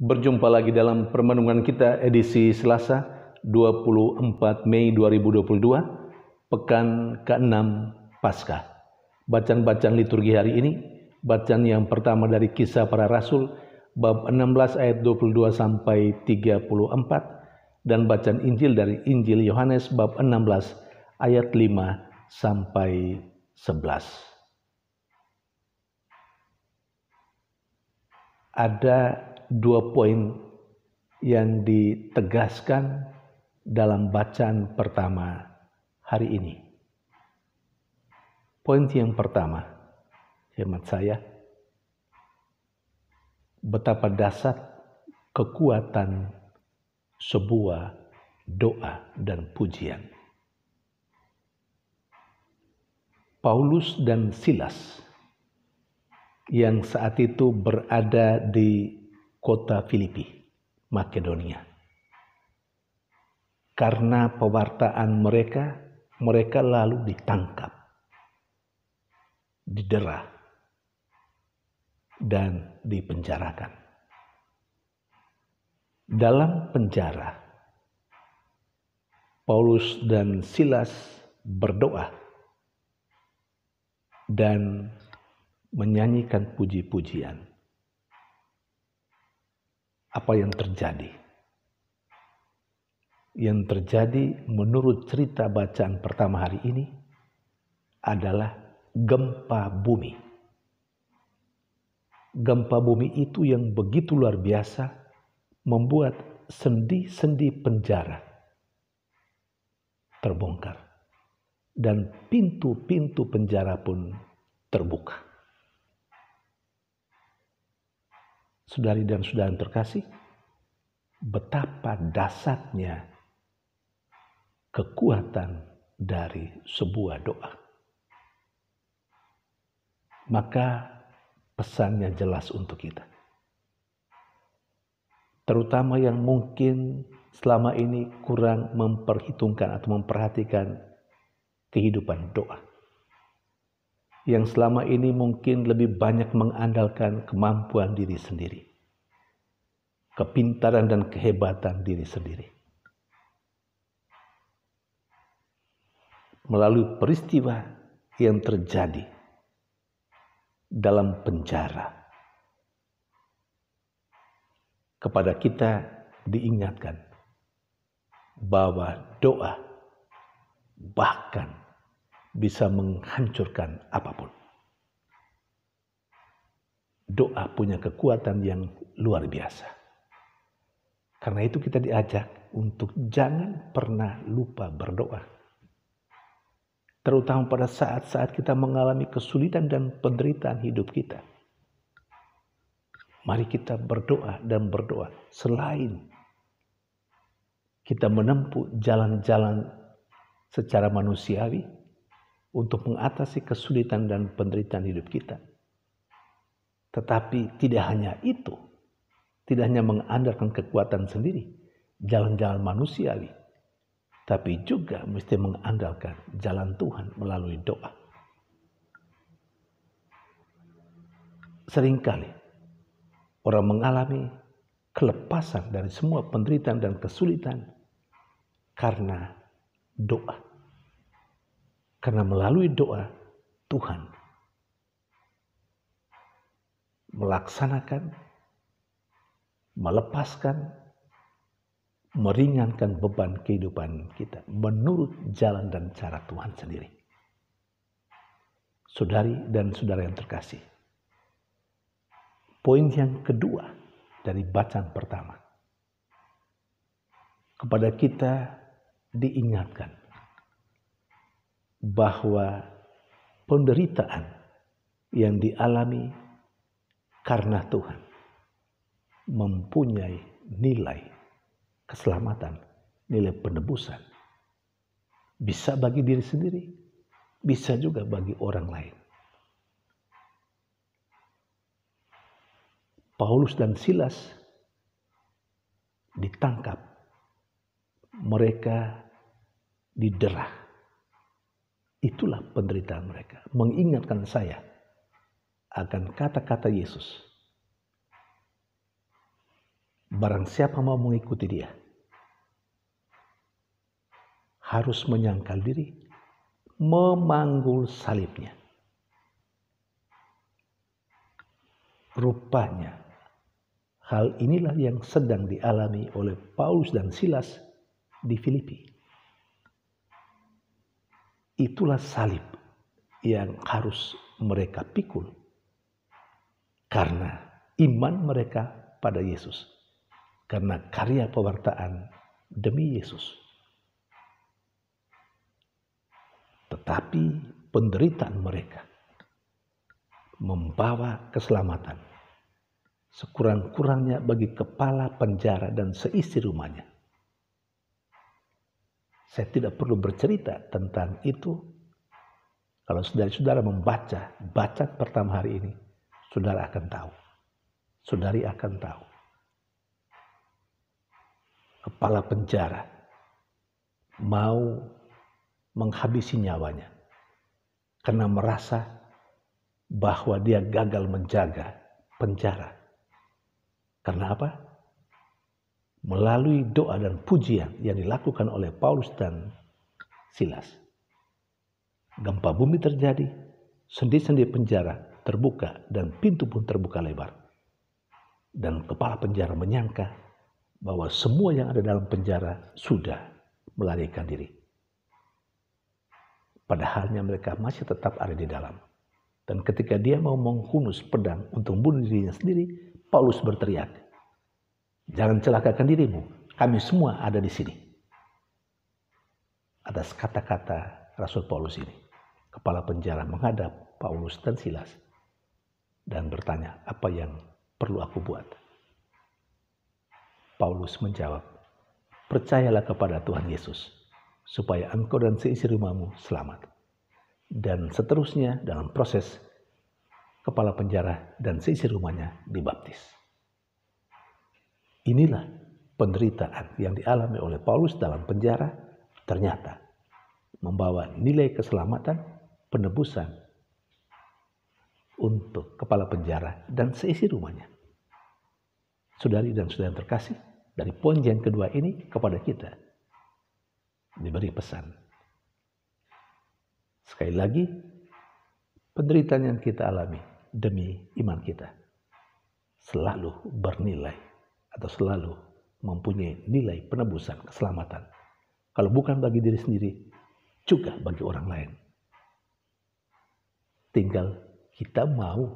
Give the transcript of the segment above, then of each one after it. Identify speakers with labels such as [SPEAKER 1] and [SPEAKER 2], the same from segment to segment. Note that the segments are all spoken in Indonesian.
[SPEAKER 1] Berjumpa lagi dalam permenungan kita edisi Selasa 24 Mei 2022, pekan ke-6 Paskah. Bacaan-bacaan liturgi hari ini, bacaan yang pertama dari Kisah Para Rasul bab 16 ayat 22 sampai 34 dan bacaan Injil dari Injil Yohanes bab 16 ayat 5 sampai 11. Ada dua poin yang ditegaskan dalam bacaan pertama hari ini. Poin yang pertama, hemat saya, betapa dasar kekuatan sebuah doa dan pujian. Paulus dan Silas yang saat itu berada di kota Filipi, Makedonia. Karena pewartaan mereka lalu ditangkap, didera, dan dipenjarakan. Dalam penjara, Paulus dan Silas berdoa dan menyanyikan puji-pujian. Apa yang terjadi? Yang terjadi menurut cerita bacaan pertama hari ini adalah gempa bumi. Gempa bumi itu yang begitu luar biasa membuat sendi-sendi penjara terbongkar dan pintu-pintu penjara pun terbuka. Saudari dan saudara yang terkasih, betapa dahsyatnya kekuatan dari sebuah doa. Maka pesannya jelas untuk kita. Terutama yang mungkin selama ini kurang memperhitungkan atau memperhatikan kehidupan doa. Yang selama ini mungkin lebih banyak mengandalkan kemampuan diri sendiri, kepintaran dan kehebatan diri sendiri. Melalui peristiwa yang terjadi dalam penjara, kepada kita diingatkan bahwa doa bahkan bisa menghancurkan apapun. Doa punya kekuatan yang luar biasa. Karena itu kita diajak untuk jangan pernah lupa berdoa. Terutama pada saat-saat kita mengalami kesulitan dan penderitaan hidup kita. Mari kita berdoa dan berdoa. Selain kita menempuh jalan-jalan secara manusiawi untuk mengatasi kesulitan dan penderitaan hidup kita. Tetapi tidak hanya itu. Tidak hanya mengandalkan kekuatan sendiri, jalan-jalan manusiawi. Tapi juga mesti mengandalkan jalan Tuhan melalui doa. Seringkali orang mengalami kelepasan dari semua penderitaan dan kesulitan karena doa. Karena melalui doa Tuhan melaksanakan, melepaskan, meringankan beban kehidupan kita menurut jalan dan cara Tuhan sendiri. Saudari dan saudara yang terkasih, poin yang kedua dari bacaan pertama, kepada kita diingatkan bahwa penderitaan yang dialami karena Tuhan mempunyai nilai keselamatan, nilai penebusan. Bisa bagi diri sendiri, bisa juga bagi orang lain. Paulus dan Silas ditangkap, mereka didera. Itulah penderitaan mereka. Mengingatkan saya akan kata-kata Yesus barang siapa mau mengikuti dia, harus menyangkal diri, memanggul salibnya. Rupanya, hal inilah yang sedang dialami oleh Paulus dan Silas di Filipi. Itulah salib yang harus mereka pikul karena iman mereka pada Yesus, karena karya pewartaan demi Yesus. Tetapi penderitaan mereka membawa keselamatan sekurang-kurangnya bagi kepala penjara dan seisi rumahnya. Saya tidak perlu bercerita tentang itu. Kalau saudara-saudara membaca bacaan pertama hari ini, saudara akan tahu. Saudari akan tahu. Kepala penjara mau menghabisi nyawanya karena merasa bahwa dia gagal menjaga penjara. Karena apa? Melalui doa dan pujian yang dilakukan oleh Paulus dan Silas, gempa bumi terjadi, sendi-sendi penjara terbuka dan pintu pun terbuka lebar. Dan kepala penjara menyangka bahwa semua yang ada dalam penjara sudah melarikan diri. Padahalnya mereka masih tetap ada di dalam. Dan ketika dia mau menghunus pedang untuk membunuh dirinya sendiri, Paulus berteriak, "Jangan celakakan dirimu, kami semua ada di sini." Atas kata-kata Rasul Paulus ini, kepala penjara menghadap Paulus dan Silas dan bertanya, "Apa yang perlu aku buat?" Paulus menjawab, "Percayalah kepada Tuhan Yesus, supaya engkau dan seisi rumahmu selamat." Dan seterusnya dalam proses, kepala penjara dan seisi rumahnya dibaptis. Inilah penderitaan yang dialami oleh Paulus dalam penjara, ternyata membawa nilai keselamatan, penebusan untuk kepala penjara dan seisi rumahnya. Saudari dan saudara yang terkasih, dari poin yang kedua ini kepada kita diberi pesan. Sekali lagi, penderitaan yang kita alami demi iman kita selalu bernilai atau selalu mempunyai nilai penebusan, keselamatan. Kalau bukan bagi diri sendiri, juga bagi orang lain. Tinggal kita mau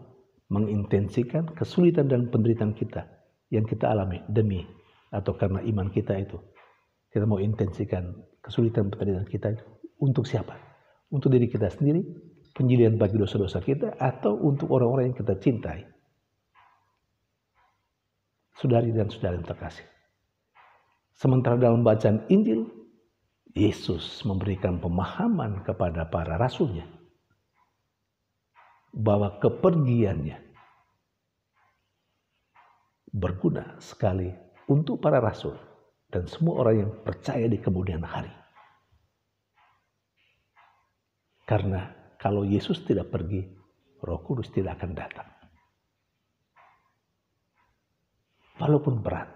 [SPEAKER 1] mengintensikan kesulitan dan penderitaan kita yang kita alami demi atau karena iman kita itu. Kita mau intensikan kesulitan penderitaan kita itu untuk siapa? Untuk diri kita sendiri, penjilian bagi dosa-dosa kita, atau untuk orang-orang yang kita cintai. Saudari dan saudara yang terkasih. Sementara dalam bacaan Injil, Yesus memberikan pemahaman kepada para rasulnya bahwa kepergiannya berguna sekali untuk para rasul dan semua orang yang percaya di kemudian hari. Karena kalau Yesus tidak pergi, Roh Kudus tidak akan datang. Walaupun berat,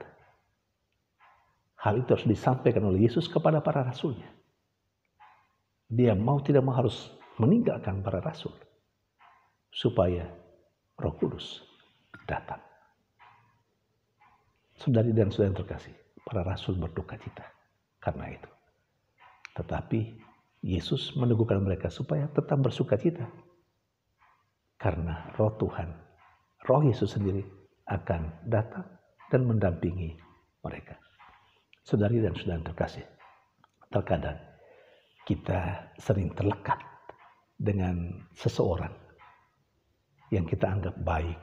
[SPEAKER 1] hal itu harus disampaikan oleh Yesus kepada para rasulnya. Dia mau tidak mau harus meninggalkan para rasul supaya Roh Kudus datang. Saudari dan saudara yang terkasih, para rasul berduka cita karena itu. Tetapi Yesus meneguhkan mereka supaya tetap bersuka cita. Karena Roh Tuhan, Roh Yesus sendiri akan datang dan mendampingi mereka. Saudari dan saudara yang terkasih, terkadang kita sering terlekat dengan seseorang yang kita anggap baik,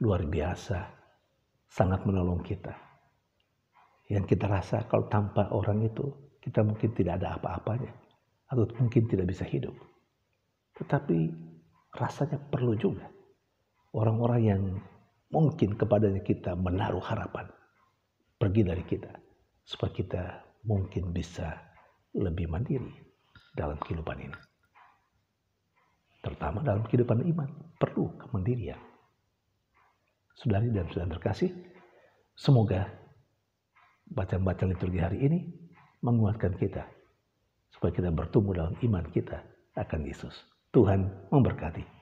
[SPEAKER 1] luar biasa, sangat menolong kita. Yang kita rasa kalau tanpa orang itu, kita mungkin tidak ada apa-apanya, atau mungkin tidak bisa hidup. Tetapi rasanya perlu juga orang-orang yang mungkin kepadanya kita menaruh harapan pergi dari kita, supaya kita mungkin bisa lebih mandiri dalam kehidupan ini. Terutama dalam kehidupan iman, perlu kemandirian. Saudari dan saudara terkasih, Semoga bacaan-bacaan liturgi hari ini menguatkan kita supaya kita bertumbuh dalam iman kita akan Yesus. Tuhan memberkati.